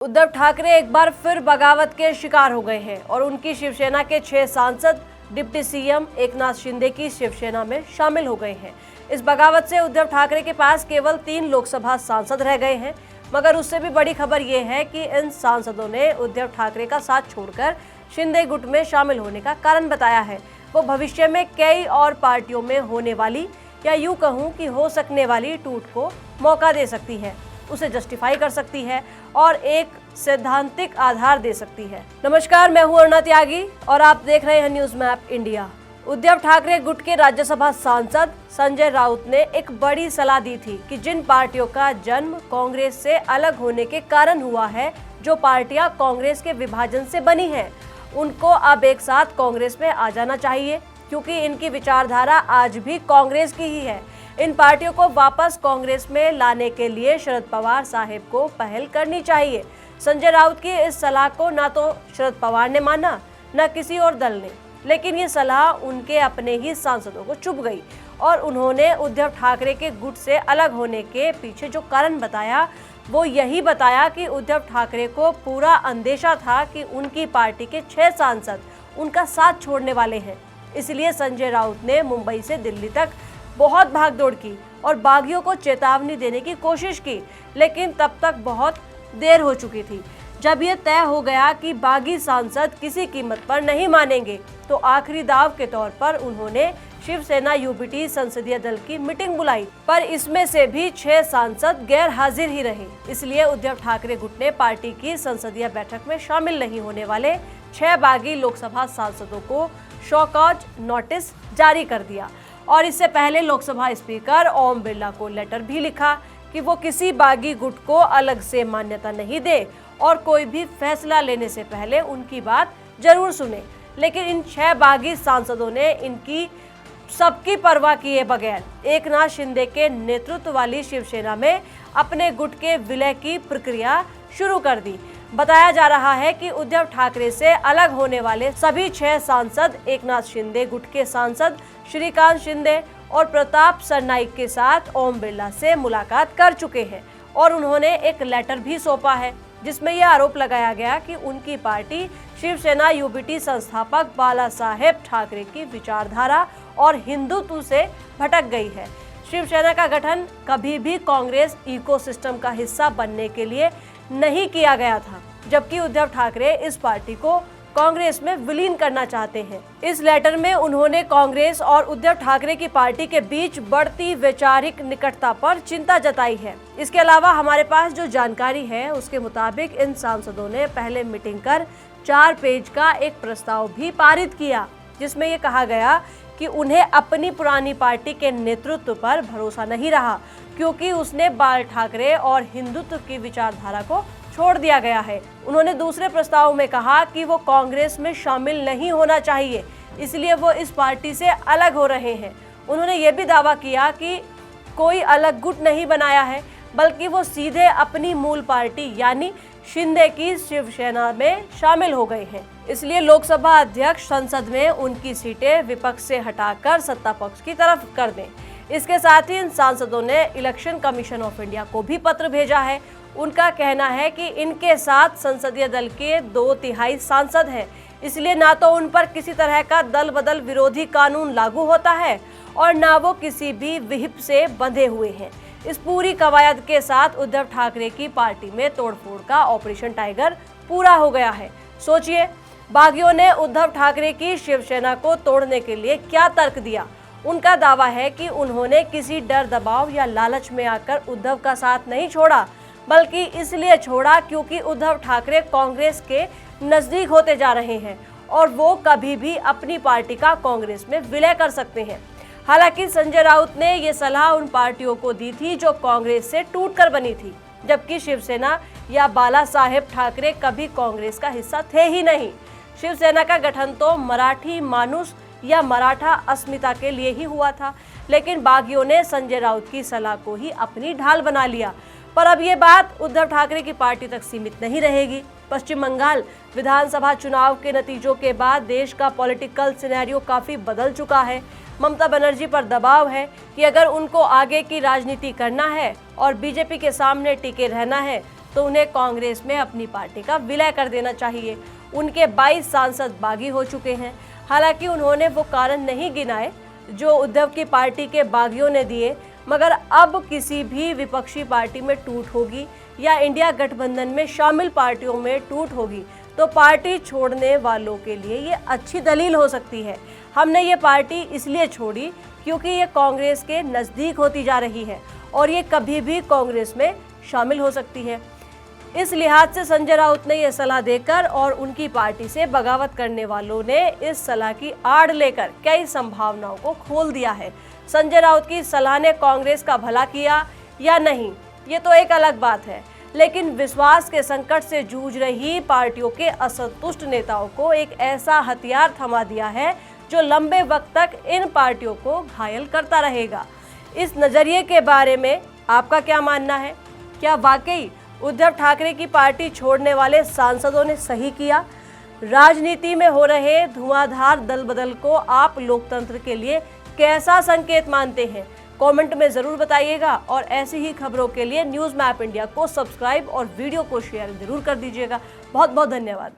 उद्धव ठाकरे एक बार फिर बगावत के शिकार हो गए हैं और उनकी शिवसेना के 6 सांसद डिप्टी सीएम एकनाथ शिंदे की शिवसेना में शामिल हो गए हैं। इस बगावत से उद्धव ठाकरे के पास केवल 3 लोकसभा सांसद रह गए हैं, मगर उससे भी बड़ी खबर ये है कि इन सांसदों ने उद्धव ठाकरे का साथ छोड़कर शिंदे गुट में शामिल होने का कारण बताया है। वो भविष्य में कई और पार्टियों में होने वाली या यूं कहूं कि हो सकने वाली टूट को मौका दे सकती है, उसे जस्टिफाई कर सकती है और एक सैद्धांतिक आधार दे सकती है। नमस्कार, मैं हूं अरुणा त्यागी और आप देख रहे हैं news map India. Uddhav Thackeray गुट के राज्यसभा सांसद संजय राउत ने एक बड़ी सलाह दी थी कि जिन पार्टियों का जन्म कांग्रेस से अलग होने के कारण हुआ है, जो पार्टियां कांग्रेस के विभाजन से बनी हैं, उनको अब एक साथ कांग्रेस में आ जाना चाहिए, क्योंकि इनकी विचारधारा आज भी कांग्रेस की ही है। इन पार्टियों को वापस कांग्रेस में लाने के लिए शरद पवार साहब को पहल करनी चाहिए। संजय राउत की इस सलाह को ना तो शरद पवार ने माना, न किसी और दल ने, लेकिन ये सलाह उनके अपने ही सांसदों को चुभ गई और उन्होंने उद्धव ठाकरे के गुट से अलग होने के पीछे जो कारण बताया, वो यही बताया कि उद्धव ठाकरे को पूरा अंदेशा था कि उनकी पार्टी के 6 सांसद उनका साथ छोड़ने वाले हैं। इसलिए संजय राउत ने मुंबई से दिल्ली तक बहुत भागदौड़ की और बागियों को चेतावनी देने की कोशिश की, लेकिन तब तक बहुत देर हो चुकी थी। जब ये तय हो गया कि बागी सांसद किसी कीमत पर नहीं मानेंगे, तो आखिरी दाव के तौर पर उन्होंने शिवसेना यूबीटी संसदीय दल की मीटिंग बुलाई, पर इसमें से भी 6 सांसद गैर हाजिर ही रहे। इसलिए उद्धव ठाकरे गुट ने पार्टी की संसदीय बैठक में शामिल नहीं होने वाले 6 बागी लोकसभा सांसदों को शोकॉज नोटिस जारी कर दिया और इससे पहले लोकसभा स्पीकर ओम बिरला को लेटर भी लिखा कि वो किसी बागी गुट को अलग से मान्यता नहीं दे और कोई भी फैसला लेने से पहले उनकी बात जरूर सुने। लेकिन इन 6 बागी सांसदों ने इनकी सबकी परवाह किए बगैर एकनाथ शिंदे के नेतृत्व वाली शिवसेना में अपने गुट के विलय की प्रक्रिया शुरू कर दी। बताया जा रहा है कि उद्धव ठाकरे से अलग होने वाले सभी 6 सांसद एकनाथ शिंदे गुट के सांसद श्रीकांत शिंदे और प्रताप सरनाईक के साथ ओम बिरला से मुलाकात कर चुके हैं और उन्होंने एक लेटर भी सौंपा है, जिसमें यह आरोप लगाया गया कि उनकी पार्टी शिवसेना यूबीटी संस्थापक बाला साहेब ठाकरे की विचारधारा और हिंदुत्व से भटक गई है। शिवसेना का गठन कभी भी कांग्रेस इकोसिस्टम का हिस्सा बनने के लिए नहीं किया गया था, जबकि उद्धव ठाकरे इस पार्टी को कांग्रेस में विलीन करना चाहते हैं। इस लेटर में उन्होंने कांग्रेस और उद्धव ठाकरे की पार्टी के बीच बढ़ती वैचारिक निकटता पर चिंता जताई है। इसके अलावा हमारे पास जो जानकारी है, उसके मुताबिक इन सांसदों ने पहले मीटिंग कर 4 पेज का एक प्रस्ताव भी पारित किया, जिसमें ये कहा गया कि उन्हें अपनी पुरानी पार्टी के नेतृत्व पर भरोसा नहीं रहा, क्योंकि उसने बाल ठाकरे और हिंदुत्व की विचारधारा को छोड़ दिया गया है। उन्होंने दूसरे प्रस्ताव में कहा कि वो कांग्रेस में शामिल नहीं होना चाहिए, इसलिए वो इस पार्टी से अलग हो रहे हैं। उन्होंने ये भी दावा किया कि कोई अलग गुट नहीं बनाया है, बल्कि वो सीधे अपनी मूल पार्टी यानी शिंदे की शिवसेना में शामिल हो गए हैं। इसलिए लोकसभा अध्यक्ष संसद में उनकी सीटें विपक्ष से हटाकर सत्ता पक्ष की तरफ कर दें। इसके साथ ही इन सांसदों ने इलेक्शन कमीशन ऑफ इंडिया को भी पत्र भेजा है। उनका कहना है कि इनके साथ संसदीय दल के 2/3 सांसद हैं, इसलिए ना तो उन पर किसी तरह का दल बदल विरोधी कानून लागू होता है और ना वो किसी भी विहिप से बंधे हुए हैं। इस पूरी कवायद के साथ उद्धव ठाकरे की पार्टी में तोड़फोड़ का ऑपरेशन टाइगर पूरा हो गया है। सोचिए, बागियों ने उद्धव ठाकरे की शिवसेना को तोड़ने के लिए क्या तर्क दिया। उनका दावा है कि उन्होंने किसी डर दबाव या लालच में आकर उद्धव का साथ नहीं छोड़ा, बल्कि इसलिए छोड़ा क्योंकि उद्धव ठाकरे कांग्रेस के नजदीक होते जा रहे हैं और वो कभी भी अपनी पार्टी का कांग्रेस में विलय कर सकते हैं। हालांकि संजय राउत ने ये सलाह उन पार्टियों को दी थी जो कांग्रेस से टूटकर बनी थी, जबकि शिवसेना या बाला साहेब ठाकरे कभी कांग्रेस का हिस्सा थे ही नहीं। शिवसेना का गठन तो मराठी मानुस या मराठा अस्मिता के लिए ही हुआ था, लेकिन बागियों ने संजय राउत की सलाह को ही अपनी ढाल बना लिया। पर अब ये बात उद्धव ठाकरे की पार्टी तक सीमित नहीं रहेगी। पश्चिम बंगाल विधानसभा चुनाव के नतीजों के बाद देश का पॉलिटिकल सिनेरियो काफी बदल चुका है। ममता बनर्जी पर दबाव है कि अगर उनको आगे की राजनीति करना है और बीजेपी के सामने टिके रहना है, तो उन्हें कांग्रेस में अपनी पार्टी का विलय कर देना चाहिए। उनके 22 सांसद बागी हो चुके हैं। हालांकि उन्होंने वो कारण नहीं गिनाए जो उद्धव की पार्टी के बागियों ने दिए, मगर अब किसी भी विपक्षी पार्टी में टूट होगी या इंडिया गठबंधन में शामिल पार्टियों में टूट होगी तो पार्टी छोड़ने वालों के लिए ये अच्छी दलील हो सकती है। हमने ये पार्टी इसलिए छोड़ी क्योंकि ये कांग्रेस के नज़दीक होती जा रही है और ये कभी भी कांग्रेस में शामिल हो सकती है। इस लिहाज से संजय राउत ने यह सलाह देकर और उनकी पार्टी से बगावत करने वालों ने इस सलाह की आड़ लेकर कई संभावनाओं को खोल दिया है। संजय राउत की सलाह ने कांग्रेस का भला किया या नहीं, ये तो एक अलग बात है, लेकिन विश्वास के संकट से जूझ रही पार्टियों के असंतुष्ट नेताओं को एक ऐसा हथियार थमा दिया है जो लंबे वक्त तक इन पार्टियों को घायल करता रहेगा। इस नजरिए के बारे में आपका क्या मानना है? क्या वाकई उद्धव ठाकरे की पार्टी छोड़ने वाले सांसदों ने सही किया? राजनीति में हो रहे धुआंधार दल बदल को आप लोकतंत्र के लिए कैसा संकेत मानते हैं? कमेंट में जरूर बताइएगा और ऐसी ही खबरों के लिए न्यूज़ मैप इंडिया को सब्सक्राइब और वीडियो को शेयर जरूर कर दीजिएगा। बहुत बहुत धन्यवाद।